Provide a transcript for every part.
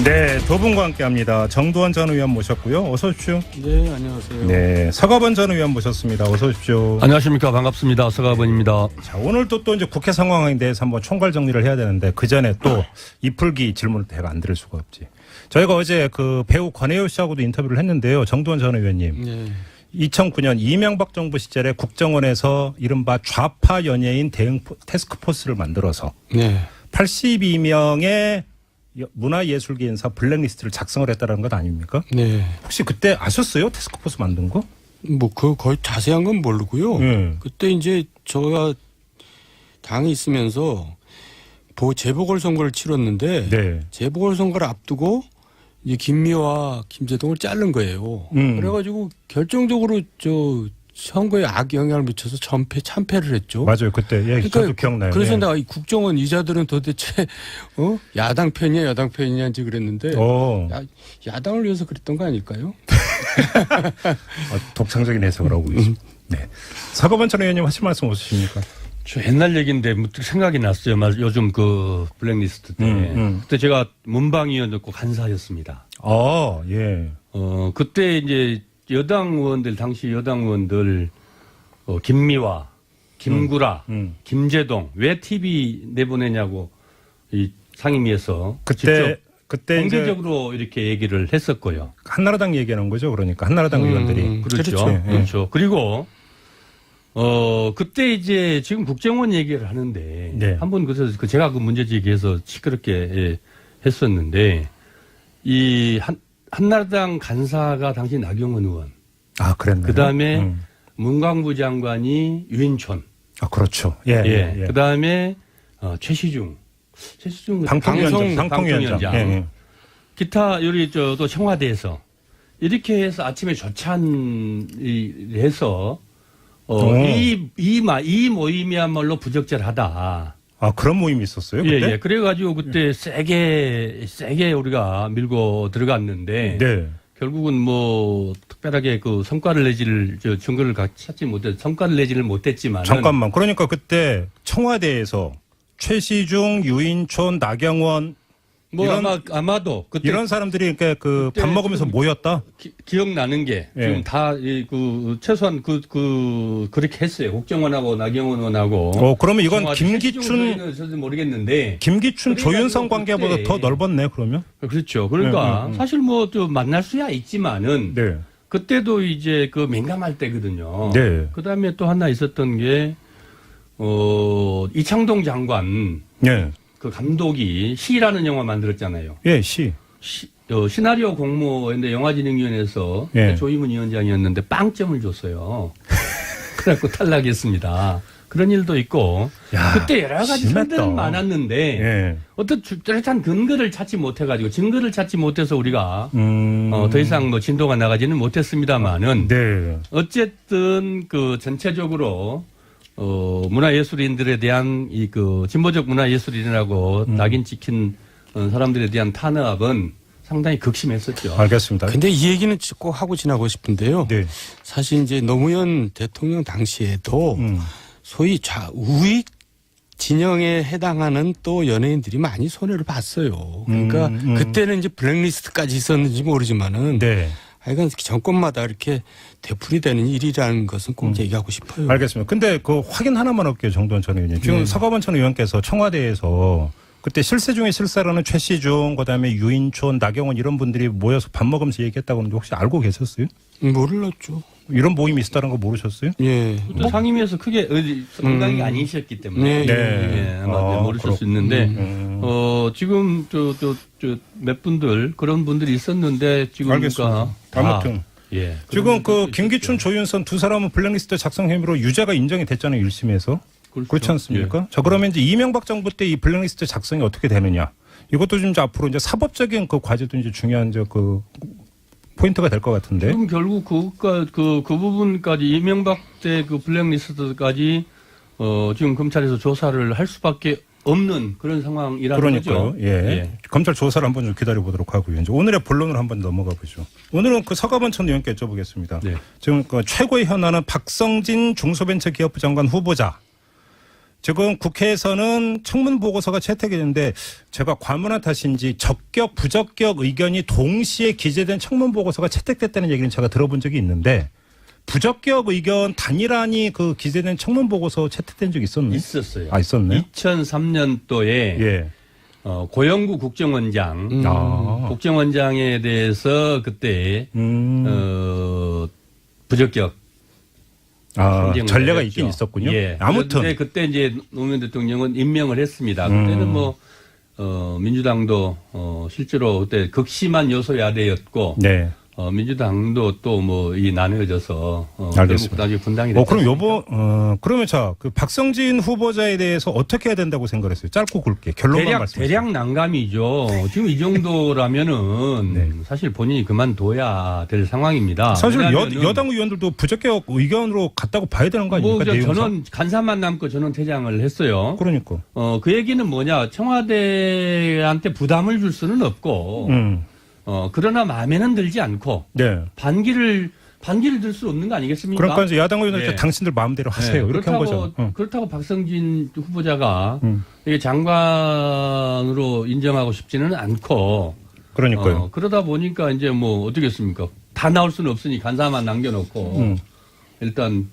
네, 두 분과 함께합니다. 정두원 전 의원 모셨고요. 어서 오십시오. 네, 안녕하세요. 네, 서가번 전 의원 모셨습니다. 어서 오십시오. 안녕하십니까. 반갑습니다. 서가번입니다. 자, 오늘도 또 이제 국회 상황에 대해서 한번 총괄 정리를 해야 되는데 그 전에 또 이풀기 질문을 제가 안 드릴 수가 없지. 저희가 어제 그 배우 권혜요 씨하고도 인터뷰를 했는데요. 정두원 전 의원님. 네. 2009년 이명박 정부 시절에 국정원에서 이른바 좌파 연예인 대응 태스크포스를 만들어서 네. 82명의 문화예술계 인사 블랙리스트를 작성을 했다는 것 아닙니까? 네. 혹시 그때 아셨어요? 태스크포스 만든 거? 그 거의 자세한 건 모르고요. 네. 그때 이제 제가 당에 있으면서 재보궐선거를 치렀는데 네. 재보궐선거를 앞두고 이제 김미화, 김재동을 자른 거예요. 그래가지고 결정적으로 선거에 악영향을 미쳐서 참패를 했죠. 맞아요. 그때 저도 기억나요. 그래서 예. 내가 이 국정원 이자들은 도대체 야당 편이야 여당 편이냐인지 그랬는데 야당을 위해서 그랬던 거 아닐까요? 독창적인 해석을 하고 있습니다. 네. 서가번 전 의원님 하실 말씀 없으십니까? 저 옛날 얘기인데 문득 생각이 났어요. 요즘 그 블랙리스트 때. 그때 제가 문방위원이었고 간사였습니다. 예. 그때 이제 여당 의원들, 당시 여당 의원들, 김미화, 김구라, 김재동, 왜 TV 내보내냐고 이 상임위에서 그때 공개적으로 이렇게 얘기를 했었고요. 한나라당 얘기하는 거죠. 그러니까 한나라당 의원들이. 그렇죠. 예. 그렇죠. 그리고 그때 이제 지금 국정원 얘기를 하는데 네. 한번 그래서 제가 그 문제 제기해서 시끄럽게 했었는데 이 한나라당 간사가 당시 나경원 의원. 그랬나요? 그 다음에 문광부 장관이 유인촌. 그렇죠. 예. 그 다음에 최시중 방통위원장. 예. 기타 요리 또 청와대에서 이렇게 해서 아침에 조찬해서 이 모임이야말로 부적절하다. 그런 모임이 있었어요? 그때? 예. 그래가지고 그때 세게 우리가 밀고 들어갔는데. 네. 결국은 뭐 특별하게 그 성과를 증거를 찾지 못해 성과를 내지를 못했지만. 잠깐만. 그러니까 그때 청와대에서 최시중, 유인촌, 나경원 아마도 그때 이런 사람들이 그 밥 먹으면서 모였다. 기억나는 게 지금 다 최소한 그렇게 했어요. 국정원하고 나경원 의원하고. 그러면 이건 김기춘 모르겠는데 조윤성 관계보다 더 넓었네 그러면. 그렇죠. 그러니까 사실 뭐 좀 만날 수야 있지만은 그때도 이제 그 민감할 때거든요. 네. 그다음에 또 하나 있었던 게 이창동 장관. 네. 그 감독이 시라는 영화 만들었잖아요. 예, 시. 시나리오 공모인데 영화진흥위원회에서 조희문 위원장이었는데 빵점을 줬어요. 그래갖고 탈락했습니다. 그런 일도 있고 그때 여러 가지 선들은 많았는데 어떤 뚜렷한 근거를 찾지 못해가지고 증거를 찾지 못해서 우리가 더 이상 뭐 진도가 나가지는 못했습니다만은 어쨌든 그 전체적으로 문화예술인들에 대한 진보적 문화예술인이라고 낙인 찍힌 사람들에 대한 탄압은 상당히 극심했었죠. 알겠습니다. 근데 이 얘기는 꼭 하고 지나고 싶은데요. 네. 사실 이제 노무현 대통령 당시에도 소위 우익 진영에 해당하는 또 연예인들이 많이 손해를 봤어요. 그러니까 그때는 이제 블랙리스트까지 있었는지 모르지만은 하여간 정권마다 이렇게 되풀이되는 일이라는 것은 꼭 얘기하고 싶어요. 알겠습니다. 근데 그 확인 하나만 할게요. 정두원 전 의원님. 지금 서가번 전 의원께서 청와대에서 그때 실세 중에 실세라는 최시중, 그다음에 유인촌, 나경원 이런 분들이 모여서 밥 먹으면서 얘기했다고 하는데 혹시 알고 계셨어요? 몰랐죠. 이런 모임이 있었다는 거 모르셨어요? 예. 상임위에서 크게 상당히 아니셨기 때문에 아마 모르실 수 있는데 지금 몇 분들 그런 분들이 있었는데 지금 알겠습니다. 아무튼 지금 그 김기춘, 조윤선 두 사람은 블랙리스트 작성 혐의로 유죄가 인정이 됐잖아요. 1심에서. 그렇지 않습니까? 자, 그러면 이제 이명박 정부 때 이 블랙리스트 작성이 어떻게 되느냐? 이것도 좀 이제 앞으로 이제 사법적인 그 과제도 이제 중요한 그 포인트가 될 것 같은데. 그럼 결국 그 부분까지 이명박 때 그 블랙리스트까지 지금 검찰에서 조사를 할 수밖에 없는 그런 상황이라는 거죠. 예. 검찰 조사를 한번 좀 기다려 보도록 하고요. 이제 오늘의 본론으로 한번 넘어가 보죠. 오늘은 그 서가번 전 의원께 여쭤보겠습니다. 지금 그 최고의 현안은 박성진 중소벤처기업부 장관 후보자. 지금 국회에서는 청문 보고서가 채택이 됐는데 제가 과문한 탓인지 적격, 부적격 의견이 동시에 기재된 청문 보고서가 채택됐다는 얘기는 제가 들어본 적이 있는데 부적격 의견 단일안이 그 기재된 청문 보고서 채택된 적이 있었나요? 있었어요. 아, 있었네요. 2003년도에 예. 고영구 국정원장, 국정원장에 대해서 그때 부적격 전례가 있긴 있었군요. 예. 아무튼 그때 이제 노무현 대통령은 임명을 했습니다. 그때는 뭐 민주당도 실제로 그때 극심한 여소야대였고 네. 민주당도 또 뭐 이 나뉘어져서 알겠습니다. 결국 나중에 분당이 됐죠. 그럼 그러면 그 박성진 후보자에 대해서 어떻게 해야 된다고 생각했어요? 짧고 굵게 결론만 말씀해 주세요. 대략 난감이죠. 지금 이 정도라면은 네. 사실 본인이 그만둬야 될 상황입니다. 사실 여당 의원들도 부적격 의견으로 갔다고 봐야 되는 거 아닙니까? 저는 간사만 남고 저는 퇴장을 했어요. 그러니까. 그 얘기는 뭐냐? 청와대한테 부담을 줄 수는 없고. 그러나 마음에는 들지 않고 네. 반기를 들 수 없는 거 아니겠습니까? 그러니까 이제 야당 의원들 네. 당신들 마음대로 하세요. 네. 이렇게 한 거죠. 그렇다고 박성진 후보자가 이게 장관으로 인정하고 싶지는 않고. 그러니까요. 그러다 보니까 이제 뭐 어떻겠습니까? 다 나올 수는 없으니 간사만 남겨놓고 일단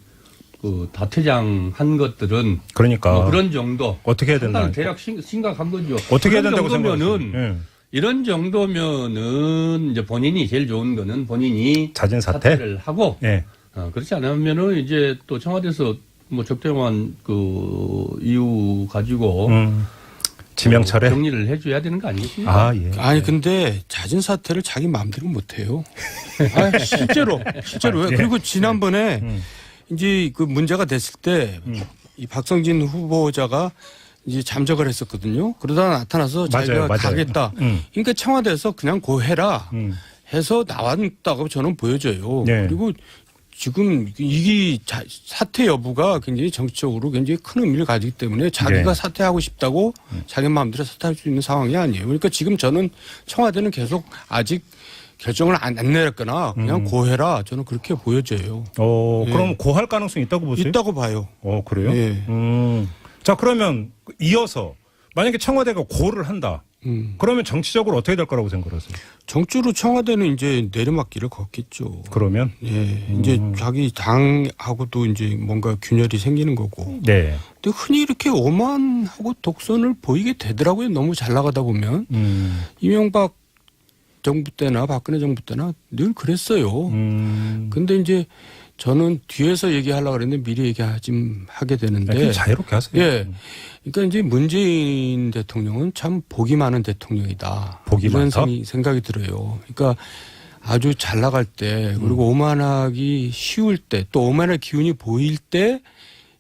다 퇴장한 것들은 그러니까 그런 정도. 어떻게 해야 된다? 대략 심각한 거죠. 어떻게 해야 된다고 생각하세요? 이런 정도면은 이제 본인이 제일 좋은 거는 본인이 자진 사퇴? 사퇴를 하고 예. 그렇지 않으면은 이제 또 청와대에서 뭐 적정한 그 이유 가지고 지명철에 정리를 해줘야 되는 거 아니겠습니까? 예. 아니 근데 자진 사퇴를 자기 마음대로 못 해요. 실제로 왜? 그리고 지난번에 이제 그 문제가 됐을 때 이 박성진 후보자가 이제 잠적을 했었거든요. 그러다 나타나서 자기가 맞아요. 가겠다. 그러니까 청와대에서 그냥 고해라 해서 나왔다고 저는 보여져요. 네. 그리고 지금 이게 사퇴 여부가 굉장히 정치적으로 굉장히 큰 의미를 가지기 때문에 자기가 네. 사퇴하고 싶다고 자기 마음대로 사퇴할 수 있는 상황이 아니에요. 그러니까 지금 저는 청와대는 계속 아직 결정을 안 내렸거나 그냥 고해라 저는 그렇게 보여져요. 그럼 고할 가능성이 있다고 보세요? 있다고 봐요. 그래요? 예. 자, 그러면 이어서 만약에 청와대가 고를 한다. 그러면 정치적으로 어떻게 될 거라고 생각하세요? 정치로 청와대는 이제 내리막길을 걷겠죠. 그러면? 예. 이제 자기 당하고도 이제 뭔가 균열이 생기는 거고. 네. 근데 흔히 이렇게 오만하고 독선을 보이게 되더라고요. 너무 잘 나가다 보면. 이명박 정부 때나 박근혜 정부 때나 늘 그랬어요. 근데 이제 저는 뒤에서 얘기하려고 그랬는데 미리 하게 되는데. 자유롭게 하세요. 예. 그러니까 이제 문재인 대통령은 참 복이 많은 대통령이다. 복이 이런 많다? 생각이 들어요. 그러니까 아주 잘 나갈 때 그리고 오만하기 쉬울 때 또 오만할 기운이 보일 때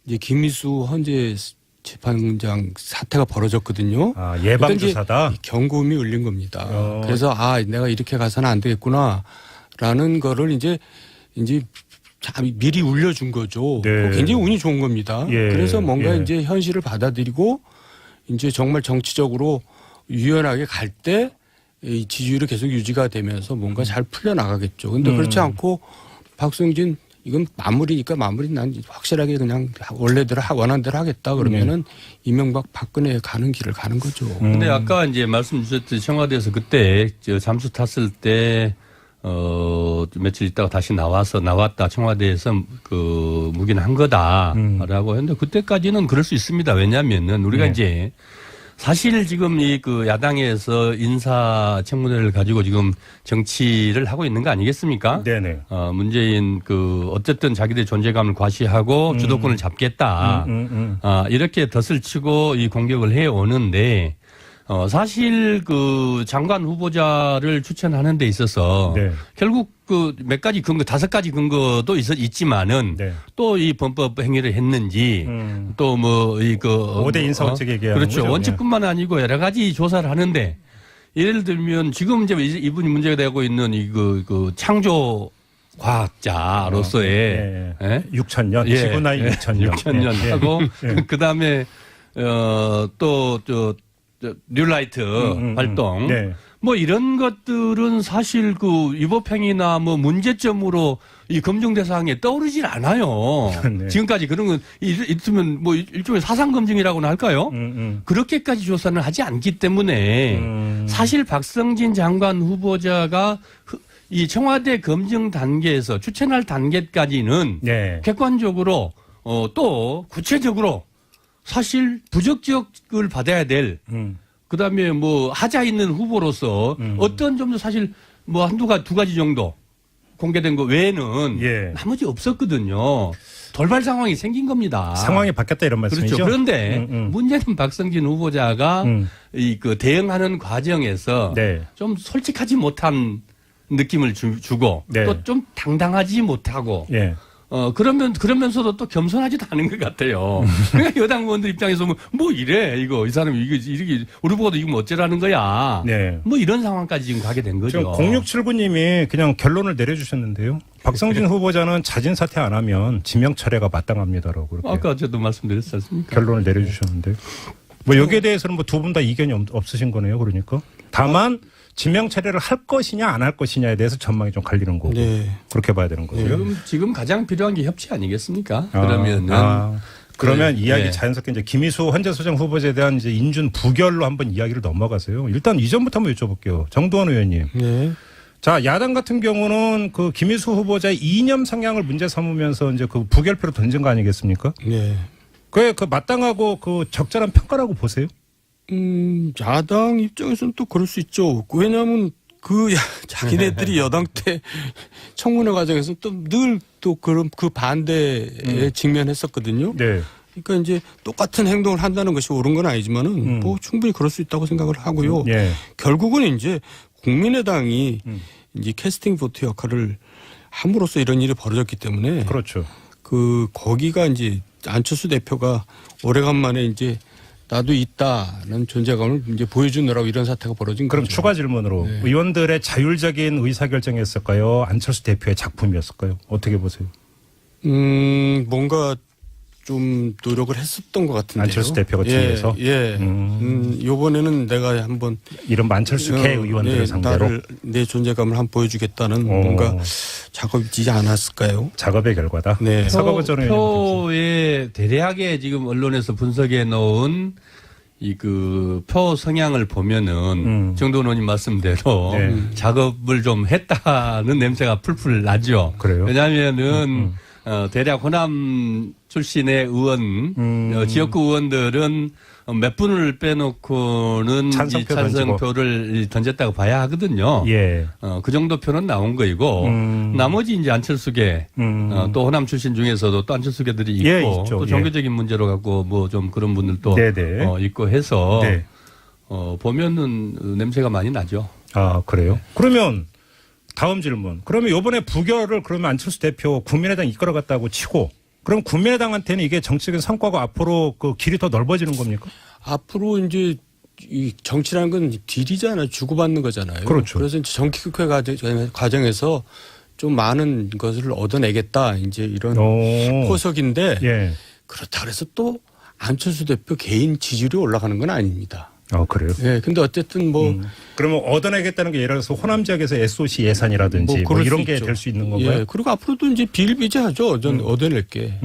이제 김미수 헌재 재판장 사태가 벌어졌거든요. 예방주사다. 경고음이 울린 겁니다. 그래서 내가 이렇게 가서는 안 되겠구나라는 거를 이제 미리 울려준 거죠. 네. 굉장히 운이 좋은 겁니다. 예. 그래서 뭔가 예. 이제 현실을 받아들이고 이제 정말 정치적으로 유연하게 갈 때 이 지지율이 계속 유지가 되면서 뭔가 잘 풀려나가겠죠. 근데 그렇지 않고 박성진 이건 마무리니까 난 확실하게 그냥 원래대로 원한 대로 하겠다 그러면은 이명박 박근혜 가는 길을 가는 거죠. 근데 아까 이제 말씀 주셨듯이 청와대에서 그때 잠수 탔을 때 며칠 있다가 다시 나왔다 청와대에서 묵인한 거다라고 했는데 그때까지는 그럴 수 있습니다. 왜냐하면은 우리가 이제 사실 지금 야당에서 인사청문회를 가지고 지금 정치를 하고 있는 거 아니겠습니까? 네네. 문재인 어쨌든 자기들 존재감을 과시하고 주도권을 잡겠다. 이렇게 덫을 치고 이 공격을 해 오는데 사실 장관 후보자를 추천하는 데 있어서 결국 몇 가지 근거, 5가지 근거도 있지만은 또 이 범법 행위를 했는지 또 뭐 5대 인사원칙 얘기하는 그렇죠. 거죠. 원칙뿐만 아니고 여러 가지 조사를 하는데 예를 들면 지금 이제 이분이 문제가 되고 있는 창조 과학자로서의 6,000년 지구 나이 6,000년 6,000년 하고 그다음에 뉴라이트 활동 뭐 이런 것들은 사실 그 위법행위나 뭐 문제점으로 이 검증 대상에 떠오르질 않아요. 네. 지금까지 그런 건 있으면 뭐 일종의 사상 검증이라고나 할까요? 그렇게까지 조사는 하지 않기 때문에 사실 박성진 장관 후보자가 이 청와대 검증 단계에서 추천할 단계까지는 네. 객관적으로 또 구체적으로 사실 부적격을 받아야 될 그다음에 뭐 하자 있는 후보로서 어떤 점도 사실 뭐 두 가지 정도 공개된 거 외에는 예. 나머지 없었거든요. 돌발 상황이 생긴 겁니다. 상황이 바뀌었다 이런 말씀이죠. 그렇죠. 그런데 문제는 박성진 후보자가 이 그 대응하는 과정에서 네. 좀 솔직하지 못한 느낌을 주고 네. 또 좀 당당하지 못하고 예. 그러면서도 또 겸손하지도 않은 것 같아요. 그러니까 여당 의원들 입장에서 뭐 이래, 이 사람이 이렇게, 우리 보고도 이거 뭐 어쩌라는 거야. 네. 뭐 이런 상황까지 지금 가게 된 거죠. 지금 0679님이 그냥 결론을 내려주셨는데요. 박성진 후보자는 자진 사퇴 안 하면 지명 철회가 마땅합니다라고 그렇게 아까 저도 말씀드렸지 않습니까? 결론을 내려주셨는데 뭐 여기에 대해서는 뭐 두 분 다 이견이 없으신 거네요. 그러니까 다만 지명 철회를 할 것이냐 안 할 것이냐에 대해서 전망이 좀 갈리는 거고 네. 그렇게 봐야 되는 거고요. 지금 가장 필요한 게 협치 아니겠습니까? 그러면 그러면 이야기 네. 자연스럽게 이제 김희수 헌재소장 후보자에 대한 이제 인준 부결로 한번 이야기를 넘어가세요. 일단 이전부터 한번 여쭤볼게요. 정두원 의원님. 네. 자, 야당 같은 경우는 그 김희수 후보자의 이념 성향을 문제 삼으면서 이제 그 부결표로 던진 거 아니겠습니까? 네. 그게 그 마땅하고 그 적절한 평가라고 보세요? 야당 입장에서는 또 그럴 수 있죠. 왜냐하면 자기네들이 여당 때 청문회 과정에서 또 늘 또 그런 그 반대에 직면했었거든요. 네. 그러니까 이제 똑같은 행동을 한다는 것이 옳은 건 아니지만은 뭐 충분히 그럴 수 있다고 생각을 하고요. 예. 결국은 이제 국민의당이 이제 캐스팅 보트 역할을 함으로써 이런 일이 벌어졌기 때문에 그렇죠. 거기가 이제 안철수 대표가 오래간만에 이제 나도 있다는 존재감을 이제 보여주느라고 이런 사태가 벌어진 그럼 거죠. 추가 질문으로 네. 의원들의 자율적인 의사결정이었을까요? 안철수 대표의 작품이었을까요? 어떻게 보세요? 뭔가 좀 노력을 했었던 것 같은데요. 안철수 대표가 뒤에서? 예. 요번에는 내가 한번 이런 안철수계 의원들을 상대로 내 존재감을 한번 보여주겠다는 뭔가 작업이지 않았을까요? 작업의 결과다. 네. 서가번 전 의원님. 표에 대략의 지금 언론에서 분석해 놓은 이 그 표 성향을 보면은 정도원 의원님 말씀대로 네. 작업을 좀 했다는 냄새가 풀풀 나죠. 그래요? 왜냐하면은 대략 호남 출신의 의원, 지역구 의원들은 몇 분을 빼놓고는 찬성표 찬성표를 던졌다고 봐야 하거든요. 예. 그 정도 표는 나온 거이고 나머지 이제 안철수계 또 호남 출신 중에서도 또 안철수계들이 있고 예, 있죠. 또 종교적인 문제로 갖고 뭐 좀 그런 분들도 네네. 있고 해서 네. 보면은 냄새가 많이 나죠. 아, 그래요? 그러면 다음 질문. 그러면 이번에 부결을 그러면 안철수 대표 국민의당 이끌어갔다고 치고 그럼 국민의당한테는 이게 정치적인 성과가 앞으로 그 길이 더 넓어지는 겁니까? 앞으로 이제 이 정치라는 건 딜이잖아요. 주고받는 거잖아요. 그렇죠. 그래서 이제 정기국회 과정에서 좀 많은 것을 얻어내겠다. 이제 이런 포석인데 예. 그렇다 그래서 또 안철수 대표 개인 지지율이 올라가는 건 아닙니다. 그래요? 예. 근데 어쨌든 그러면 얻어내겠다는 게 예를 들어서 호남 지역에서 SOC 예산이라든지 뭐 이런 게 될 수 있는 건가요? 예. 그리고 앞으로도 이제 비일비재하죠. 전 얻어낼 게.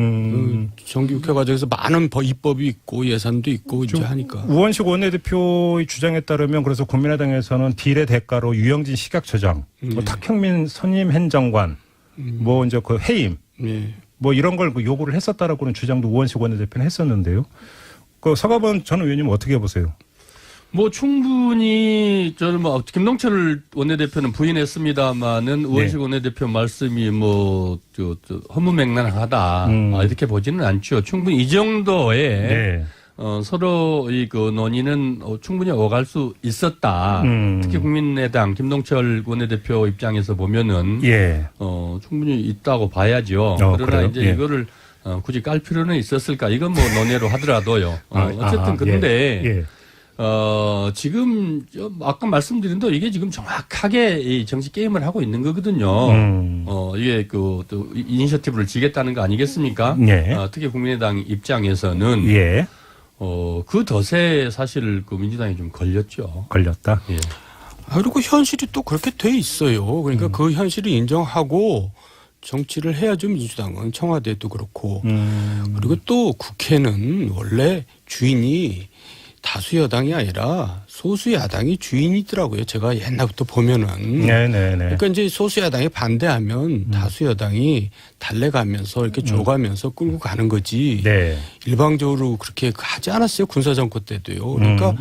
정기국회 과정에서 많은 입법이 있고 예산도 있고 이제 하니까. 우원식 원내대표의 주장에 따르면 그래서 국민의당에서는 딜의 대가로 유영진 식약처장, 뭐 탁형민 선임 행정관, 뭐 이제 그 해임, 예. 뭐 이런 걸 요구를 했었다라고는 주장도 우원식 원내대표는 했었는데요. 그 서가번 전 의원님 어떻게 보세요? 뭐 충분히 저는 뭐 김동철 원내대표는 부인했습니다마는 우원식 원내대표 말씀이 뭐 허무맹랑하다 이렇게 보지는 않죠. 충분히 이 정도의 서로 이 그 논의는 충분히 오갈 수 있었다. 특히 국민의당 김동철 원내대표 입장에서 보면은 충분히 있다고 봐야죠. 그러나 그래요? 이제 이거를 굳이 깔 필요는 있었을까? 이건 뭐 논의로 하더라도요. 어쨌든 그런데. 지금 아까 말씀드린 대로 이게 지금 정확하게 이 정치 게임을 하고 있는 거거든요. 이게 또 이니셔티브를 지겠다는 거 아니겠습니까? 특히 국민의당 입장에서는 그 덫에 사실 그 민주당이 좀 걸렸죠. 걸렸다. 예. 그리고 현실이 또 그렇게 돼 있어요. 그러니까 그 현실을 인정하고 정치를 해야죠. 민주당은 청와대도 그렇고. 그리고 또 국회는 원래 주인이 다수 여당이 아니라 소수 야당이 주인이더라고요. 제가 옛날부터 보면은. 네네네. 그러니까 이제 소수 야당이 반대하면 다수 여당이 달래가면서 이렇게 줘가면서 끌고 가는 거지. 네. 일방적으로 그렇게 하지 않았어요. 군사정권 때도요. 그러니까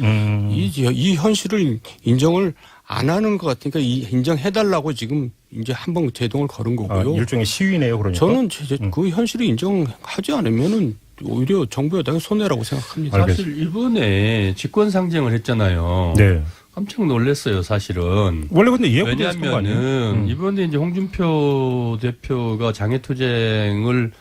이 현실을 인정을 안 하는 것 같으니까 인정해달라고 지금 이제 한번 제동을 걸은 거고요. 일종의 시위네요, 그러니까. 저는 그 현실을 인정하지 않으면은 오히려 정부 여당의 손해라고 생각합니다. 사실 이번에 직권 상정을 했잖아요. 네. 깜짝 놀랐어요, 사실은. 원래 근데 예고도 했던 거 아니에요? 왜냐하면은 이번에 이제 홍준표 대표가 장외투쟁을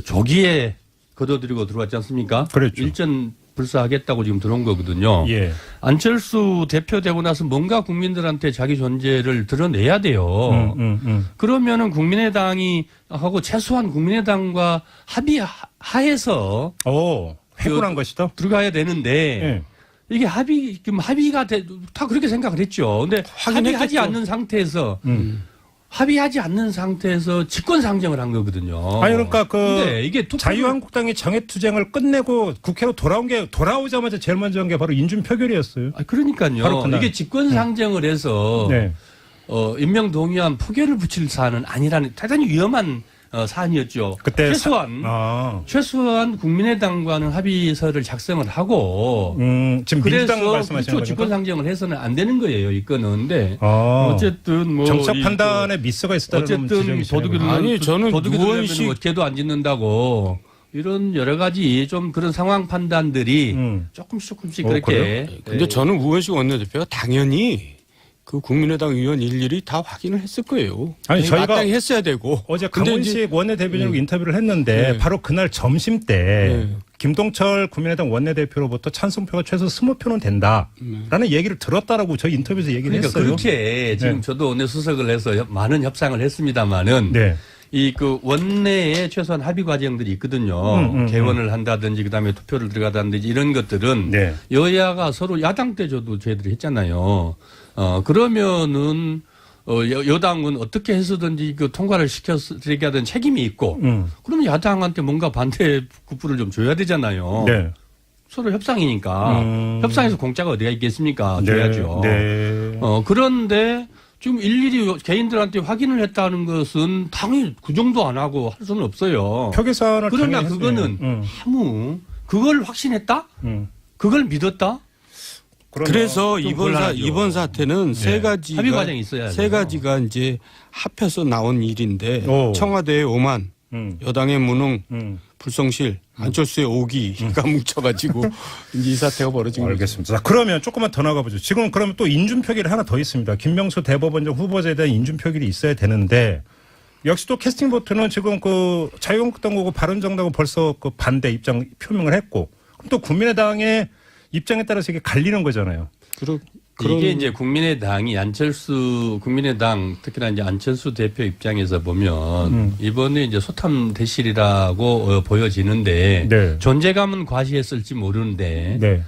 조기에 거둬들이고 들어왔지 않습니까? 그렇죠. 일전 불사하겠다고 지금 들어온 거거든요. 예. 안철수 대표 되고 나서 뭔가 국민들한테 자기 존재를 드러내야 돼요. 그러면은 국민의당이 하고 최소한 국민의당과 합의하에서 회군한 것이다. 들어가야 되는데 이게 합의가 다 그렇게 생각을 했죠. 근데 합의하지 않는 상태에서 합의하지 않는 상태에서 직권 상정을 한 거거든요. 아니 그러니까 이게 자유한국당이 장외투쟁을 끝내고 국회로 돌아오자마자 제일 먼저 한 게 바로 인준 표결이었어요. 그러니까요. 바로 그날. 이게 직권 상정을 해서 네. 임명동의안 포결을 붙일 사안은 아니라는 대단히 위험한 사안이었죠. 그때 최소한 국민의당과는 합의서를 작성을 하고 지금 민주당 말씀하시는 거죠? 직권 상정을 해서는 안 되는 거예요. 이 건은. 근데 어쨌든 뭐 정책 판단에 미스가 있었다는 어쨌든 도둑이 들으면 죄도 안 짓는다고 이런 여러 가지 좀 그런 상황 판단들이 조금씩 그렇게. 그래요? 근데 저는 우원식 원내대표가 당연히 그 국민의당 의원 일일이 다 확인을 했을 거예요. 아니 저희가 마땅히 했어야 되고. 어제 강원식 원내대변인하고 인터뷰를 했는데 바로 그날 점심 때 김동철 국민의당 원내대표로부터 찬성표가 최소 20표는 된다라는 얘기를 들었다라고 저희 인터뷰에서 얘기를 했어요. 그렇게 지금 저도 원내 수석을 해서 많은 협상을 했습니다마는 이 그 원내에 최소한 합의 과정들이 있거든요. 개원을 한다든지 그다음에 투표를 들어가다든지 이런 것들은 여야가 서로 야당 때 저도 저희들이 했잖아요. 그러면은 여당은 어떻게 해서든지 그 통과를 시켜드리게 하던 책임이 있고 그러면 야당한테 뭔가 반대 국부를 좀 줘야 되잖아요. 서로 협상이니까 협상에서 공짜가 어디가 있겠습니까? 줘야죠. 그런데 지금 일일이 개인들한테 확인을 했다는 것은 당연히 그 정도 안 하고 할 수는 없어요. 표계산을 그러나 그거는 그걸 확신했다? 그걸 믿었다? 그래서 이번 사태는 세 가지가 합의 과정이 있어야 세 가지가 이제 합해서 나온 일인데 청와대의 오만, 여당의 무능, 불성실, 안철수의 오기가 뭉쳐가지고 이제 이 사태가 벌어진 거죠. 알겠습니다. 자, 그러면 조금만 더 나가보죠. 지금 그러면 또 인준 표결이 하나 더 있습니다. 김명수 대법원장 후보자에 대한 인준 표결이 있어야 되는데 역시 또 캐스팅 보트는 지금 그 자유한국당하고 바른정당하고 벌써 그 반대 입장 표명을 했고 그럼 또 국민의당의 입장에 따라서 이게 갈리는 거잖아요. 이게 이제 국민의당 특히나 이제 안철수 대표 입장에서 보면 이번에 이제 소탐 대실이라고 보여지는데 존재감은 과시했을지 모르는데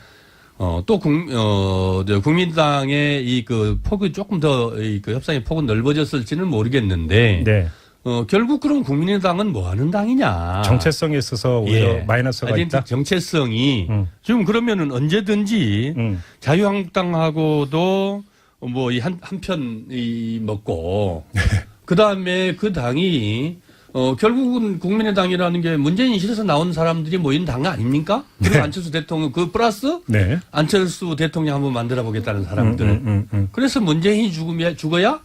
또 국민당의 이 그 폭이 조금 더 그 협상의 폭은 넓어졌을지는 모르겠는데 결국 그럼 국민의당은 뭐 하는 당이냐. 정체성에 있어서 오히려 마이너스가 있다. 정체성이 지금 그러면은 언제든지 자유한국당하고도 뭐 이 한 편 먹고 그다음에 그 당이 결국은 국민의당이라는 게 문재인실에서 나온 사람들이 모인 당 아닙니까? 그리고 안철수 대통령 그 플러스 안철수 대통령 한번 만들어 보겠다는 사람들. 그래서 문재인이 죽어야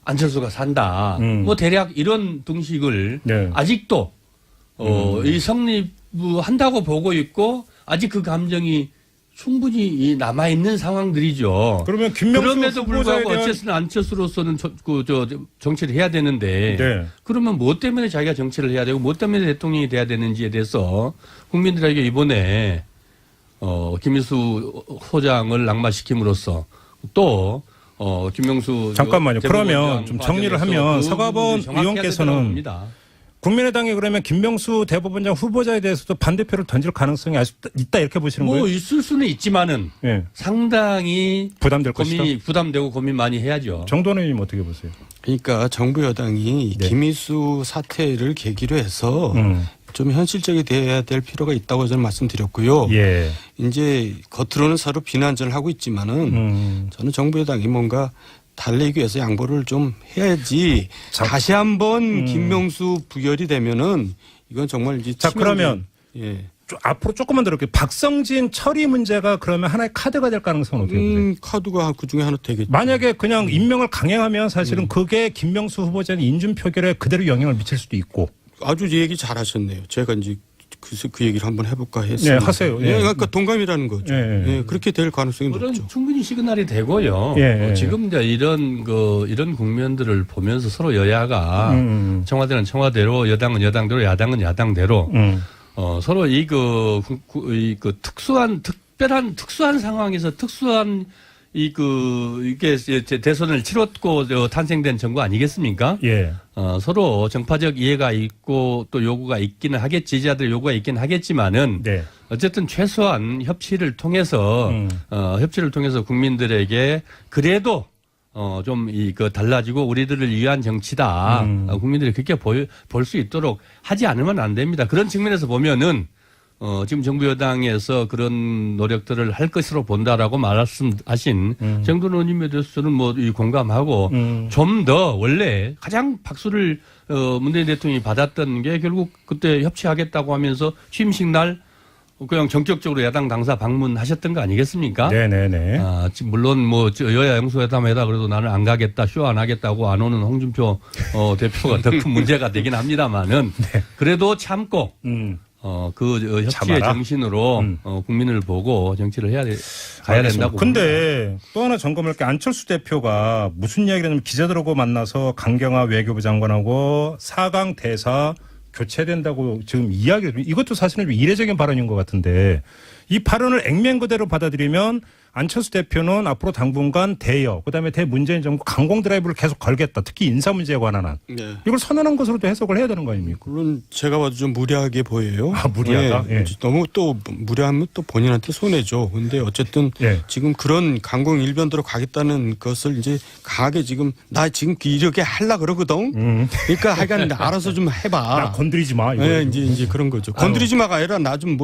안철수가 산다. 뭐 대략 이런 등식을 아직도 이 성립한다고 보고 있고 아직 그 감정이 충분히 남아 있는 상황들이죠. 그러면 김명수 그럼에도 불구하고 어쨌든 안철수로서는 정치를 해야 되는데 그러면 무엇 때문에 자기가 정치를 해야 되고 무엇 때문에 대통령이 돼야 되는지에 대해서 국민들에게 이번에 김민수 소장을 낙마시킴으로써 또 김명수 잠깐만요. 그러면 좀 정리를 하면 서가번 의원께서는 국민의당이 그러면 김명수 대법원장 후보자에 대해서도 반대표를 던질 가능성이 아직 있다 이렇게 보시는 뭐 거예요? 있을 수는 있지만은 예. 상당히 부담될 것이다. 부담되고 고민 많이 해야죠. 정도원 의원님 어떻게 보세요? 그러니까 정부 여당이 네. 김희수 사태를 계기로 해서 좀 현실적이 돼야 될 필요가 있다고 저는 말씀드렸고요. 예. 이제 겉으로는 서로 비난전을 하고 있지만은 저는 정부 여당이 뭔가 달래기 위해서 양보를 좀 해야지. 다시 한번 김명수 부결이 되면은 이건 정말 이제 자, 그러면 예. 앞으로 조금만 더 이렇게 박성진 처리 문제가 그러면 하나의 카드가 될 가능성은 어떻게 보세요? 카드가 그 중에 하나 되겠죠. 만약에 그냥 임명을 강행하면 사실은 그게 김명수 후보자는 인준 표결에 그대로 영향을 미칠 수도 있고. 아주 얘기 잘하셨네요. 제가 이제 그 얘기를 한번 해볼까 했습니다. 네, 하세요. 예. 그러니까 동감이라는 거죠. 예. 예, 그렇게 될 가능성이 그런 높죠. 충분히 시그널이 되고요. 예. 지금 이제 이런 국면들을 보면서 서로 여야가 청와대는 청와대로, 여당은 여당대로, 야당은 야당대로 서로 특수한 상황에서 이게 대선을 치렀고 탄생된 정부 아니겠습니까? 예. 서로 정파적 이해가 있고 또 요구가 있기는 하겠지, 지지자들 요구가 있긴 하겠지만은 네. 어쨌든 최소한 협치를 통해서 국민들에게 그래도 좀 달라지고 우리들을 위한 정치다. 국민들이 그렇게 볼 수 있도록 하지 않으면 안 됩니다. 그런 측면에서 보면은 지금 정부 여당에서 그런 노력들을 할 것으로 본다라고 말씀하신 정도원 의원님에 대해서 저는 공감하고 좀 더 원래 가장 박수를 문재인 대통령이 받았던 게 결국 그때 협치하겠다고 하면서 취임식 날 그냥 전격적으로 야당 당사 방문하셨던 거 아니겠습니까? 네네네. 물론 여야 영수회담에다 그래도 나는 안 가겠다, 쇼 안 하겠다고 안 오는 홍준표 대표가 더 큰 문제가 되긴 합니다만은 그래도 참고 협치의 참아라. 정신으로 국민을 보고 정치를 가야 된다고. 근데 또 하나 점검할 게 안철수 대표가 무슨 이야기를 하냐면 기자들하고 만나서 강경화 외교부 장관하고 4강 대사 교체된다고 지금 이야기를, 이것도 사실은 이례적인 발언인 것 같은데 이 발언을 액면 그대로 받아들이면 안철수 대표는 앞으로 당분간 대여, 그다음에 대문재인 정부 강공 드라이브를 계속 걸겠다. 특히 인사 문제에 관한 한. 네. 이걸 선언한 것으로도 해석을 해야 되는 거 아닙니까? 물론 제가 봐도 좀 무리하게 보여요. 무리하다? 예. 예. 너무 또 무리하면 또 본인한테 손해죠. 근데 어쨌든 예. 지금 그런 강공 일변도로 가겠다는 것을 이제 강하게 지금 나 지금 이렇게 하려 그러거든. 그러니까 하여간 알아서 좀 해봐. 나 건드리지 마. 이거. 예, 이제 그런 거죠. 건드리지 마가 아니라 나 좀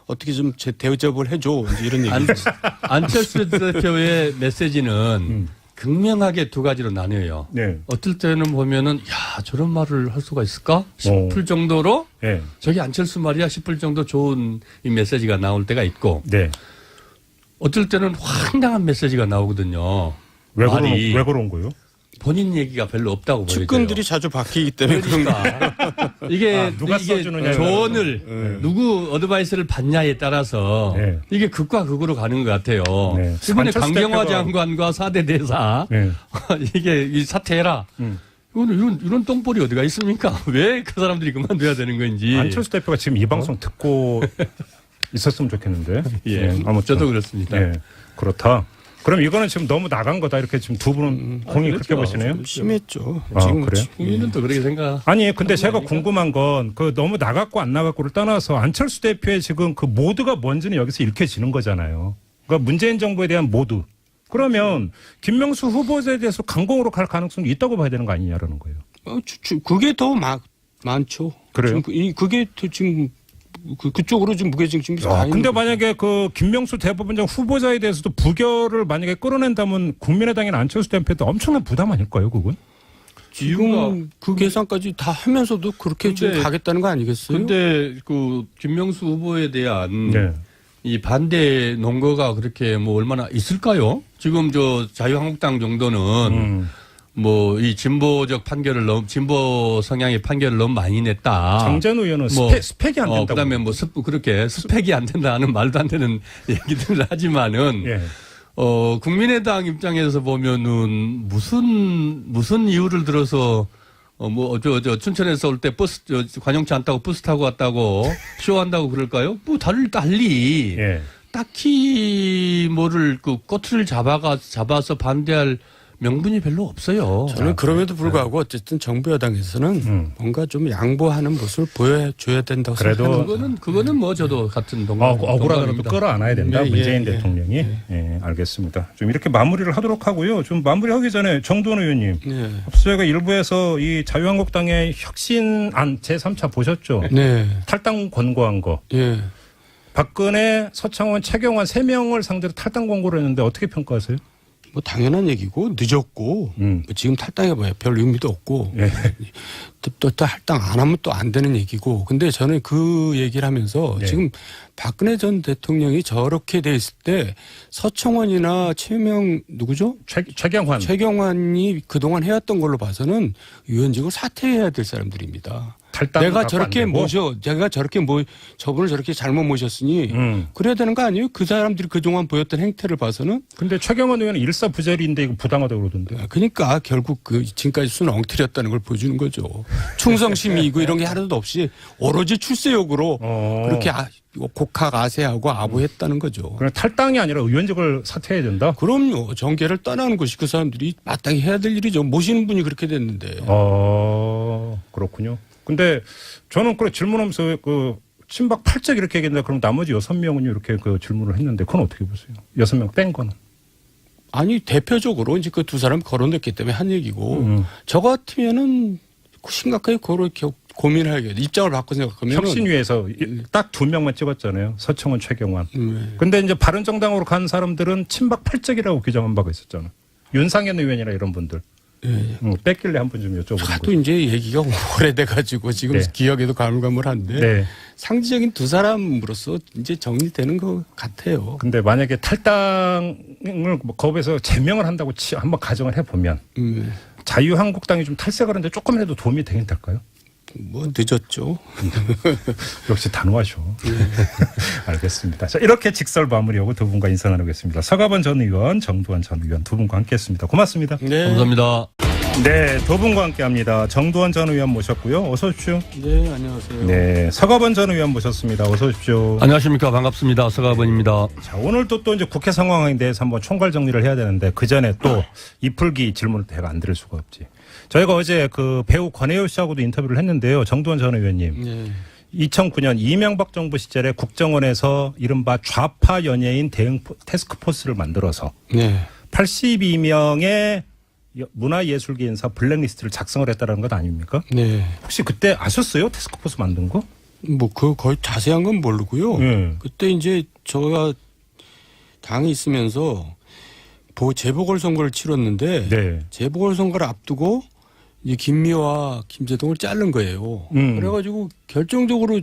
어떻게 좀 대접을 해줘. 이제 이런 얘기. 안철수 대표의 메시지는 극명하게 두 가지로 나뉘어요. 네. 어떨 때는 보면은 야 저런 말을 할 수가 있을까 싶을 정도로 네. 저게 안철수 말이야 싶을 정도 좋은 이 메시지가 나올 때가 있고 네. 어떨 때는 황당한 메시지가 나오거든요. 왜 그런 거요? 본인 얘기가 별로 없다고 보여져요. 측근들이 자주 바뀌기 때문에 그러니까 이게 누가 써주느냐 조언을 누구 어드바이스를 받냐에 따라서 네. 이게 극과 극으로 가는 것 같아요. 네. 이번에 안철수 강경화 대표가- 장관과 4대 대사 네. 이게 이 사퇴해라. 이거는 이런 똥볼이 어디가 있습니까? 왜 그 사람들이 그만둬야 되는 건지. 안철수 대표가 지금 이 방송 듣고 있었으면 좋겠는데. 예, 아무튼. 저도 그렇습니다. 예, 그렇다. 그럼 이거는 지금 너무 나간 거다 이렇게 지금 두 분은 공이 그렇게 그렇죠. 보시네요. 심했죠. 그래요? 국민은 또 그렇게 생각. 아니 근데 제가 궁금한 건 그 너무 나갔고 안 나갔고를 떠나서 안철수 대표의 지금 그 모드가 뭔지는 여기서 읽혀지는 거잖아요. 그러니까 문재인 정부에 대한 모드. 그러면 김명수 후보자에 대해서 강공으로 갈 가능성이 있다고 봐야 되는 거 아니냐라는 거예요. 그게 더 많죠. 그래요? 그게 더 지금 그쪽으로 좀 무게중심이 가 있는 근데 거죠. 만약에 그 김명수 대법원장 후보자에 대해서도 부결을 만약에 끌어낸다면 국민의당이나 안철수 대표도 엄청난 부담 아닐까요, 그건? 지금 그 계산까지 다 하면서도 그렇게 좀 근데- 가겠다는 거 아니겠어요? 근데 그 김명수 후보에 대한 네. 이 반대 논거가 그렇게 얼마나 있을까요? 지금 자유한국당 정도는 이 진보적 판결을 진보 성향의 판결을 너무 많이 냈다. 정전 의원은 스펙이 안 된다고. 그다음에 그렇게 스펙이 안 된다는 말도 안 되는 얘기들을 하지만은 예. 국민의당 입장에서 보면은 무슨 이유를 들어서 춘천에서 올 때 버스 관용차 안 타고 버스 타고 왔다고 쇼한다고 그럴까요? 달리 예. 딱히 꼬투리를 잡아서 반대할 명분이 별로 없어요. 저는 그럼에도 불구하고 어쨌든 정부 여당에서는 뭔가 좀 양보하는 모습을 보여줘야 된다고 그래도 생각합니다. 그거는 뭐 저도 같은 동감입니다. 억울하더라도 끌어안아야 된다. 네, 문재인 예, 대통령이. 예, 알겠습니다. 좀 이렇게 마무리를 하도록 하고요. 좀 마무리하기 전에 정두원 의원님. 네. 앞서 저희가 일부에서 이 자유한국당의 혁신안 제3차 보셨죠? 네. 탈당 권고한 거. 예. 박근혜, 서창원, 최경환 3명을 상대로 탈당 권고를 했는데 어떻게 평가하세요? 뭐 당연한 얘기고 늦었고 뭐 지금 탈당해봐야 별 의미도 없고 예. 또 탈당 안 하면 또 안 되는 얘기고 근데 저는 그 얘기를 하면서 네. 지금 박근혜 전 대통령이 저렇게 돼 있을 때 서청원이나 최명 누구죠? 최경환. 최경환이 그동안 해왔던 걸로 봐서는 의원직을 사퇴해야 될 사람들입니다. 탈당을 내가 갖고 저렇게 안 되고? 제가 저렇게 저분을 저렇게 잘못 모셨으니 그래야 되는 거 아니에요? 그 사람들이 그동안 보였던 행태를 봐서는. 근데 최경환 의원은 일사부재리인데 이거 부당하다고 그러던데. 그러니까 결국 그 지금까지 수는 엉터리였다는 걸 보여주는 거죠. 충성심이고 이런 게 하나도 없이 오로지 출세욕으로 그렇게 곡학 아세하고 아부했다는 거죠. 그냥 탈당이 아니라 의원직을 사퇴해야 된다? 그럼요. 정계를 떠나는 것이 그 사람들이 마땅히 해야 될 일이죠. 모시는 분이 그렇게 됐는데. 그렇군요. 근데 저는 그래 질문하면서 그 친박 8적 이렇게 얘기했는데 그럼 나머지 6명은 이렇게 그 질문을 했는데 그건 어떻게 보세요? 6명 뺀 거는? 아니 대표적으로 이제 그 두 사람 거론됐기 때문에 한 얘기고 저 같으면은 심각하게 그렇게 고민해야겠다. 입장을 바꿔 생각하면 혁신위에서 딱 2명만 찍었잖아요. 서청원, 최경환. 근데 이제 바른정당으로 간 사람들은 친박 8적이라고 규정한 바가 있었잖아요. 윤상현 의원이나 이런 분들. 뺐길래 한 번 좀 여쭤보는 하도 거죠. 이제 얘기가 오래돼가지고 지금 네. 기억에도 가물가물한데 네. 상징적인 두 사람으로서 이제 정리되는 것 같아요. 근데 만약에 탈당을 거기서 제명을 한다고 한번 가정을 해보면 자유한국당이 좀 탈색을 하는데 조금이라도 도움이 되긴 될까요? 뭐 늦었죠. 역시 단호하셔. 알겠습니다. 자, 이렇게 직설 마무리하고 두 분과 인사 나누겠습니다. 서가번 전 의원, 정두환 전 의원 두 분과 함께했습니다. 고맙습니다. 네. 감사합니다. 네, 두 분과 함께합니다. 정두환 전 의원 모셨고요. 어서 오십시오. 네, 안녕하세요. 네, 서가번 전 의원 모셨습니다. 어서 오십시오. 안녕하십니까. 반갑습니다. 서가번입니다. 자, 오늘도 또 이제 국회 상황에 대해서 한번 총괄 정리를 해야 되는데 그 전에 또 이풀기 질문을 제가 안 드릴 수가 없지. 저희가 어제 그 배우 권혜요 씨하고도 인터뷰를 했는데요. 정두환 전 의원님. 네. 2009년 이명박 정부 시절에 국정원에서 이른바 좌파 연예인 대응 태스크포스를 만들어서 네. 82명의 문화예술계 인사 블랙리스트를 작성을 했다는 것 아닙니까? 네. 혹시 그때 아셨어요? 태스크포스 만든 거? 뭐 그 거의 자세한 건 모르고요. 네. 그때 이제 제가 당에 있으면서 재보궐선거를 치렀는데 네. 재보궐선거를 앞두고 이제 김미화, 김재동을 자른 거예요. 그래가지고 결정적으로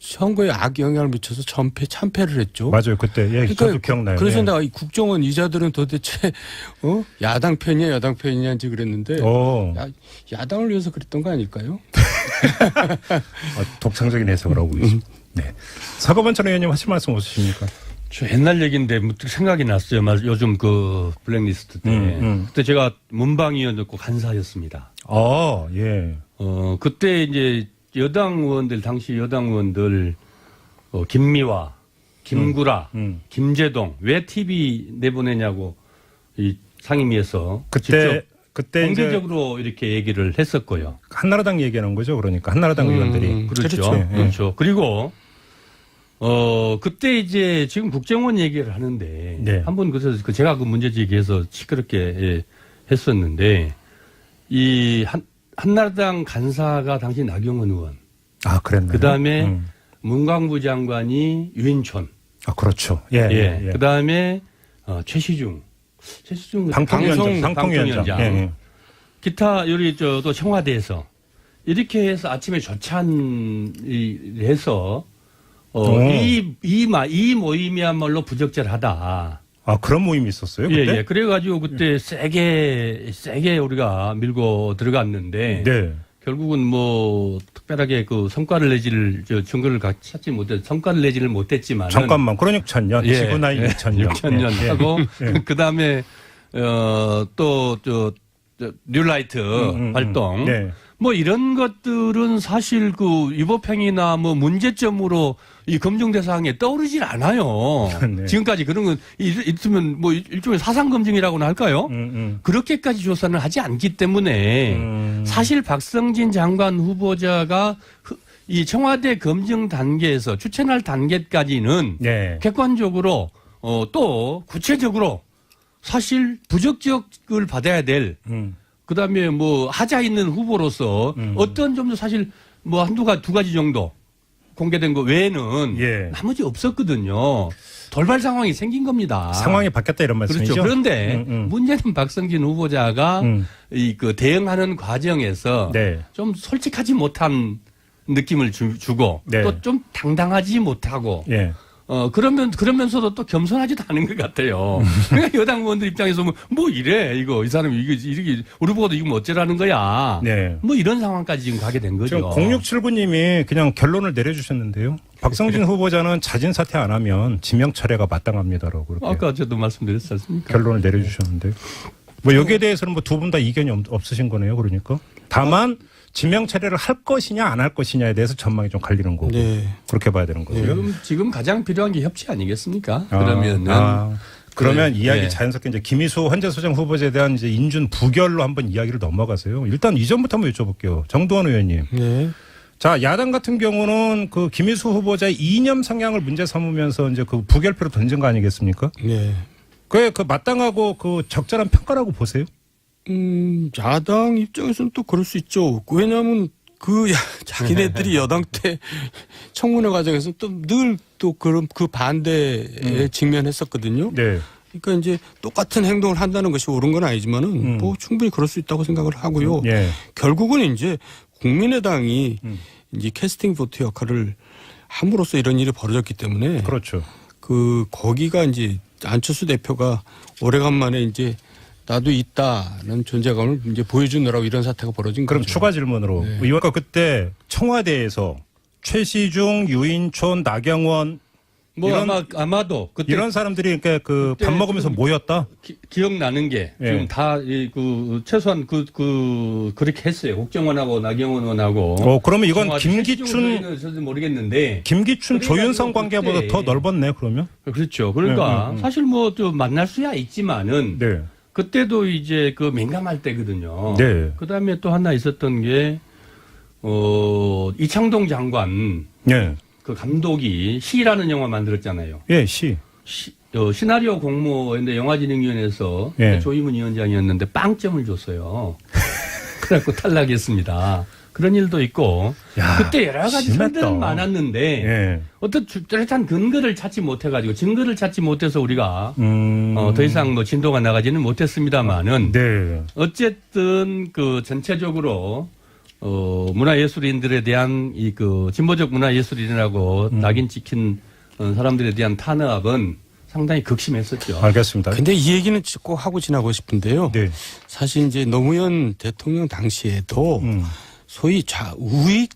선거에 악영향을 미쳐서 참패를 했죠. 맞아요. 그때 저도 기억나요. 그래서 예. 내가 이 국정원 이자들은 도대체 야당 편이냐 여당 편이냐인지 그랬는데 야당을 위해서 그랬던 거 아닐까요? 독창적인 해석을 하고 계십니다. 네. 서가번 전 의원님 하실 말씀 없으십니까? 저 옛날 얘기인데 문득 생각이 났어요. 요즘 그 블랙리스트 때. 그때 제가 문방위원이었고 간사였습니다. 예. 그때 이제 당시 여당 의원들, 김미화, 김구라, 김재동, 왜 TV 내보내냐고 이 상임위에서 그때 공개적으로 이렇게 얘기를 했었고요. 한나라당 얘기하는 거죠. 그러니까 한나라당 의원들이. 그렇죠. 그렇죠. 그리고 그때 이제 지금 국정원 얘기를 하는데 네. 한번 그래서 제가 그 문제 제기해서 시끄럽게 했었는데 이 한나라당 간사가 당시 나경원 의원. 그랬나요? 그다음에 문광부 장관이 유인촌. 그렇죠. 예. 그다음에 최시중 방통위원장. 예. 기타 요리 또 청와대에서 이렇게 해서 아침에 조찬 해서 이 모임이야말로 부적절하다. 그런 모임이 있었어요? 그때? 예. 그래가지고 그때 세게 우리가 밀고 들어갔는데. 네. 결국은 뭐 특별하게 그 성과를 증거를 찾지 성과를 내지를 못했지만. 잠깐만. 그러니까 2000년. 지구 나이 2000년. 2000년 하고 그다음에 뉴라이트 활동. 네. 뭐 이런 것들은 사실 그 위법행위나 뭐 문제점으로 이 검증 대상에 떠오르질 않아요. 네. 지금까지 그런 건 있으면 뭐 일종의 사상 검증이라고나 할까요? 그렇게까지 조사는 하지 않기 때문에 사실 박성진 장관 후보자가 이 청와대 검증 단계에서 추천할 단계까지는 네. 객관적으로 또 구체적으로 사실 부적격을 받아야 될 그다음에 뭐 하자 있는 후보로서 어떤 점도 사실 뭐 두 가지 정도 공개된 거 외에는 예. 나머지 없었거든요. 돌발 상황이 생긴 겁니다. 상황이 바뀌었다 이런 말씀이죠. 그렇죠. 그런데 문제는 박성진 후보자가 이 그 대응하는 과정에서 네. 좀 솔직하지 못한 느낌을 주고 네. 또 좀 당당하지 못하고 예. 그러면서도 또 겸손하지도 않은 것 같아요. 그러니까 여당 의원들 입장에서 뭐 이래 이 사람이 이게 우리 보고도 이거 뭐 어쩌라는 거야. 네. 뭐 이런 상황까지 지금 가게 된 거죠. 지금 0679님이 그냥 결론을 내려주셨는데요. 박성진 후보자는 자진 사퇴 안 하면 지명 철회가 마땅합니다라고 그렇게 아까 저도 말씀드렸지 않습니까? 결론을 내려주셨는데 뭐 여기에 대해서는 뭐 두 분 다 이견이 없으신 거네요. 그러니까 다만 지명 철회를 할 것이냐 안 할 것이냐에 대해서 전망이 좀 갈리는 거고 네. 그렇게 봐야 되는 거고요. 지금 가장 필요한 게 협치 아니겠습니까? 그러면 이야기 네. 자연스럽게 이제 김희수 헌재소장 후보자에 대한 이제 인준 부결로 한번 이야기를 넘어가세요. 일단 이전부터 한번 여쭤볼게요. 정두원 의원님. 네. 자, 야당 같은 경우는 그 김희수 후보자의 이념 성향을 문제 삼으면서 이제 그 부결표로 던진 거 아니겠습니까? 네. 그게 그 마땅하고 그 적절한 평가라고 보세요? 야당 입장에서는 또 그럴 수 있죠. 왜냐하면 자기네들이 여당 때 청문회 과정에서 또 늘 또 그런 그 반대에 직면했었거든요. 네. 그러니까 이제 똑같은 행동을 한다는 것이 옳은 건 아니지만은 뭐 충분히 그럴 수 있다고 생각을 하고요. 예. 결국은 이제 국민의당이 이제 캐스팅 보트 역할을 함으로써 이런 일이 벌어졌기 때문에 그렇죠. 거기가 이제 안철수 대표가 오래간만에 이제 나도 있다는 존재감을 이제 보여주느라고 이런 사태가 벌어진 그럼 거죠. 추가 질문으로 네. 의원과 그때 청와대에서 최시중, 유인촌, 나경원 뭐 아마도 그때 이런 사람들이 그러니까 그 밥 먹으면서 모였다. 기억나는 게 예. 지금 다 최소한 그렇게 했어요. 국정원하고 나경원 의원하고. 그러면 이건 청와대 김기춘 저도 모르겠는데. 조윤선 관계보다 그때 더 넓었네 그러면. 그렇죠. 그러니까 사실 뭐 좀 만날 수야 있지만은 네. 그때도 이제 그 민감할 때거든요. 네. 그다음에 또 하나 있었던 게 이창동 장관 네. 그 감독이 시라는 영화 만들었잖아요. 예, 시. 시나리오 공모인데 영화진흥위원회에서 예. 조희문 위원장이었는데 빵점을 줬어요. 그래갖고 탈락했습니다. 그런 일도 있고 야, 그때 여러 가지 심했다. 설들은 많았는데 예. 어떤 뚜렷한 근거를 찾지 못해가지고 증거를 찾지 못해서 우리가 더 이상 뭐 진도가 나가지는 못했습니다만은 네. 어쨌든 그 전체적으로 문화예술인들에 대한 진보적 문화예술인이라고 낙인 찍힌 사람들에 대한 탄압은 상당히 극심했었죠. 알겠습니다. 근데 이 얘기는 꼭 하고 지나고 싶은데요. 네. 사실 이제 노무현 대통령 당시에도 소위 우익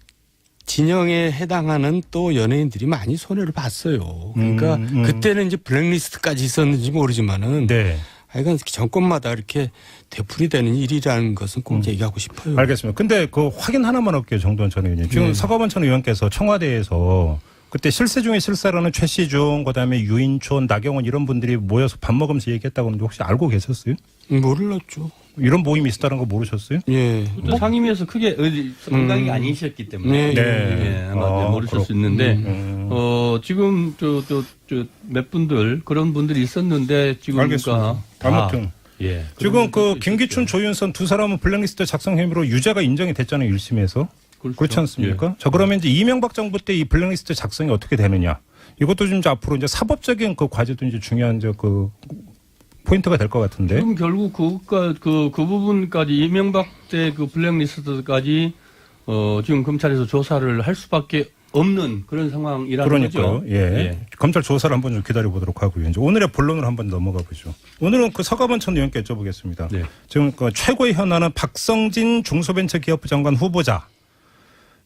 진영에 해당하는 또 연예인들이 많이 손해를 봤어요. 그러니까 그때는 이제 블랙리스트까지 있었는지 모르지만은 네. 하여간 정권마다 이렇게 되풀이되는 일이라는 것은 꼭 얘기하고 싶어요. 알겠습니다. 근데 그 확인 하나만 할게요. 정두원 전 의원님. 지금 네. 서가번 전 의원께서 청와대에서 그때 실세 중에 실세라는 최시중, 그다음에 유인촌, 나경원 이런 분들이 모여서 밥 먹으면서 얘기했다고 하는데 혹시 알고 계셨어요? 몰랐죠. 이런 모임이 있었다는 거 모르셨어요? 예. 또 상임위에서 크게 상당히 아니셨기 때문에 네. 예, 아마 모르실 수 있는데 지금 몇 분들 그런 분들이 있었는데 지금 알겠습니다. 그러니까 아무튼 예. 지금 그 김기춘, 조윤선 두 사람은 블랙리스트 작성 혐의로 유죄가 인정이 됐잖아요. 1심에서. 그렇지 않습니까? 예. 자, 그러면 이제 이명박 정부 때 이 블랙리스트 작성이 어떻게 되느냐? 이것도 좀 이제 앞으로 이제 사법적인 그 과제도 이제 중요한 그 포인트가 될 것 같은데. 그럼 결국 그 부분까지 이명박 때 그 블랙리스트까지 지금 검찰에서 조사를 할 수밖에 없는 그런 상황이라는 거죠. 그러니까요. 예. 검찰 조사를 한번 좀 기다려 보도록 하고요. 이제 오늘의 본론으로 한번 넘어가 보죠. 오늘은 그 서가번 전 의원께 여쭤보겠습니다. 네. 지금 그 최고의 현안은 박성진 중소벤처기업부 장관 후보자.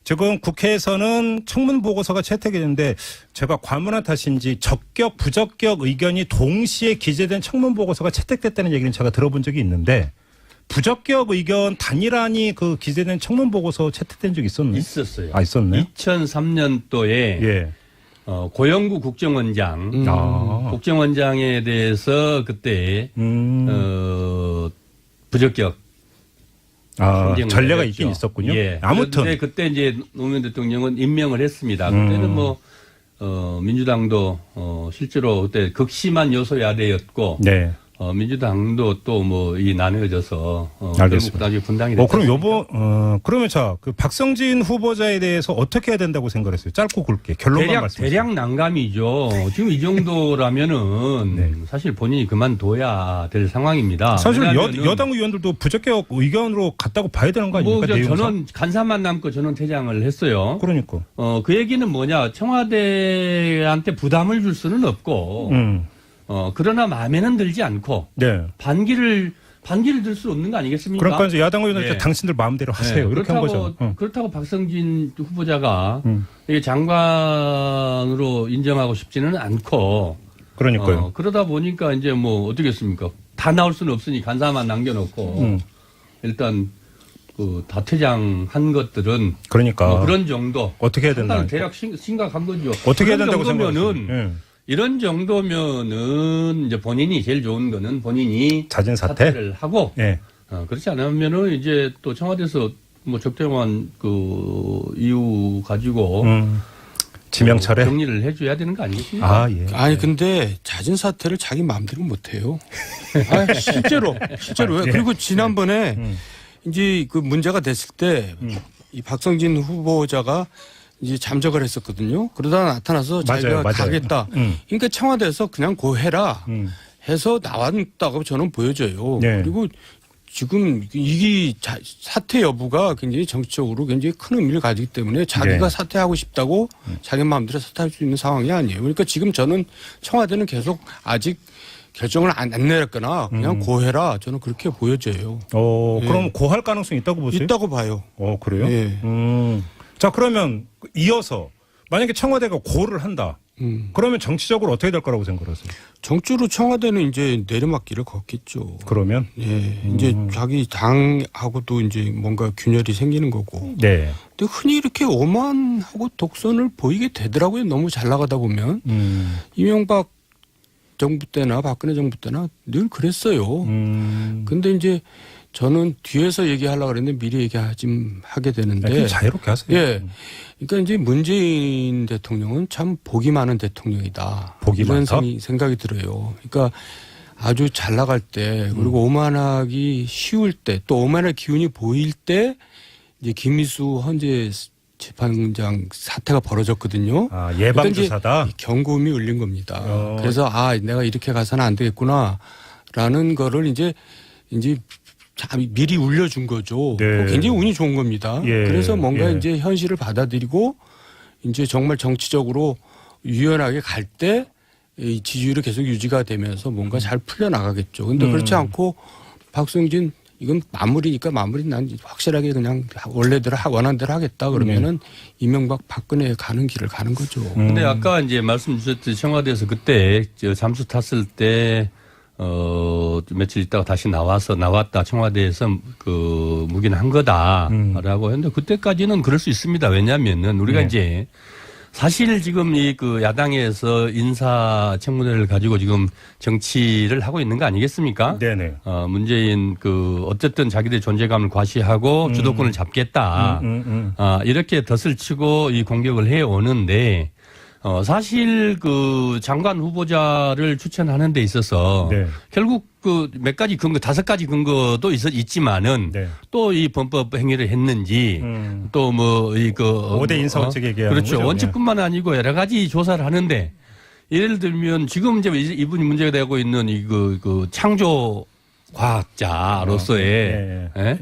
지금 국회에서는 청문 보고서가 채택이 됐는데 제가 과문한 탓인지 적격, 부적격 의견이 동시에 기재된 청문 보고서가 채택됐다는 얘기는 제가 들어본 적이 있는데 부적격 의견 단일안이 그 기재된 청문 보고서 채택된 적 있었나요? 있었어요. 아, 있었네. 2003년도에 예. 고영구 국정원장, 국정원장에 대해서 그때 부적격 전례가 있긴 있었군요. 예. 아무튼 그때 이제 노무현 대통령은 임명을 했습니다. 그때는 뭐 민주당도 실제로 그때 극심한 요소의 아래였고 네. 민주당도 또 뭐 이 나뉘어져서 알겠습니다. 결국 나중에 분당이 됐죠. 그러면 그 박성진 후보자에 대해서 어떻게 해야 된다고 생각했어요? 짧고 굵게 결론만 말씀해 주세요. 대략 난감이죠. 지금 이 정도라면은 네. 사실 본인이 그만둬야 될 상황입니다. 사실 왜냐하면은 여당 의원들도 부적격 의견으로 갔다고 봐야 되는 거 아닙니까? 내용상? 저는 간사만 남고 저는 퇴장을 했어요. 그러니까. 그 얘기는 뭐냐? 청와대한테 부담을 줄 수는 없고, 그러나 마음에는 들지 않고, 네. 반기를 들 수 없는 거 아니겠습니까? 그러니까 이제 야당 의원들 네. 당신들 마음대로 하세요. 네. 이렇게 한 거죠. 그렇다고 박성진 후보자가 이게 장관으로 인정하고 싶지는 않고, 그러니까요. 그러다 보니까 이제 뭐 어떻겠습니까? 다 나올 수는 없으니 간사만 남겨놓고, 일단 다 퇴장한 것들은 그러니까 그런 정도. 어떻게 해야 된다. 대략 심각한 거죠. 어떻게 해야 된다고 생각하세요? 이런 정도면은 이제 본인이 제일 좋은 거는 본인이 자진 사퇴를 하고 예. 그렇지 않으면은 이제 또 청와대에서 뭐 적정한 그 이유 가지고 지명철에 정리를 해줘야 되는 거 아니겠습니까? 아 예. 아니 근데 자진 사퇴를 자기 마음대로 못 해요. 아, 실제로 왜? 예. 그리고 지난번에 이제 그 문제가 됐을 때 이 박성진 후보자가 이제 잠적을 했었거든요. 그러다가 나타나서 자기가 맞아요. 가겠다. 그러니까 청와대에서 그냥 고해라 해서 나왔다고 저는 보여져요. 네. 그리고 지금 이게 사퇴 여부가 굉장히 정치적으로 굉장히 큰 의미를 가지기 때문에 자기가 네. 사퇴하고 싶다고 자기 마음대로 사퇴할 수 있는 상황이 아니에요. 그러니까 지금 저는 청와대는 계속 아직 결정을 안 내렸거나 그냥 고해라 저는 그렇게 보여져요. 예. 그럼 고할 가능성이 있다고 보세요? 있다고 봐요. 그래요? 예. 자, 그러면 이어서 만약에 청와대가 고를 한다. 그러면 정치적으로 어떻게 될 거라고 생각하세요? 정치로 청와대는 이제 내리막길을 걷겠죠. 그러면 예. 이제 자기 당하고도 이제 뭔가 균열이 생기는 거고. 네. 근데 흔히 이렇게 오만하고 독선을 보이게 되더라고요. 너무 잘 나가다 보면. 이명박 정부 때나 박근혜 정부 때나 늘 그랬어요. 근데 이제 저는 뒤에서 얘기하려고 그랬는데 미리 하게 되는데. 그냥 자유롭게 하세요. 예. 그러니까 이제 문재인 대통령은 참 복이 많은 대통령이다. 복이 이런 많다? 생각이 들어요. 그러니까 아주 잘 나갈 때 그리고 오만하기 쉬울 때 또 오만할 기운이 보일 때 이제 김미수 헌재 재판장 사태가 벌어졌거든요. 예방주사다. 그러니까 경고음이 울린 겁니다. 그래서 내가 이렇게 가서는 안 되겠구나라는 거를 이제 미리 울려준 거죠. 네. 굉장히 운이 좋은 겁니다. 예. 그래서 뭔가 예. 이제 현실을 받아들이고 이제 정말 정치적으로 유연하게 갈 때 이 지지율이 계속 유지가 되면서 뭔가 잘 풀려나가겠죠. 근데 그렇지 않고 박성진 이건 마무리니까 난 확실하게 그냥 원래대로 원한 대로 하겠다 그러면은 이명박 박근혜 가는 길을 가는 거죠. 근데 아까 이제 말씀 주셨듯이 청와대에서 그때 잠수 탔을 때 며칠 있다가 다시 나왔다 청와대에서 그 묵인한 거다라고 했는데 그때까지는 그럴 수 있습니다. 왜냐하면은 우리가 이제 사실 지금 그 야당에서 인사청문회를 가지고 지금 정치를 하고 있는 거 아니겠습니까? 네네. 문재인 어쨌든 자기들의 존재감을 과시하고 주도권을 잡겠다. 이렇게 덫을 치고 이 공격을 해 오는데 사실 그 장관 후보자를 추천하는 데 있어서 네. 결국 몇 가지 근거, 5가지 근거도 있지만은 네. 또 이 범법 행위를 했는지 또 뭐 5대 인사원칙 얘기하는 그렇죠. 거죠. 원칙뿐만 아니고 여러 가지 조사를 하는데 예를 들면 지금 이제 이분이 문제가 되고 있는 그 창조 과학자로서의 예.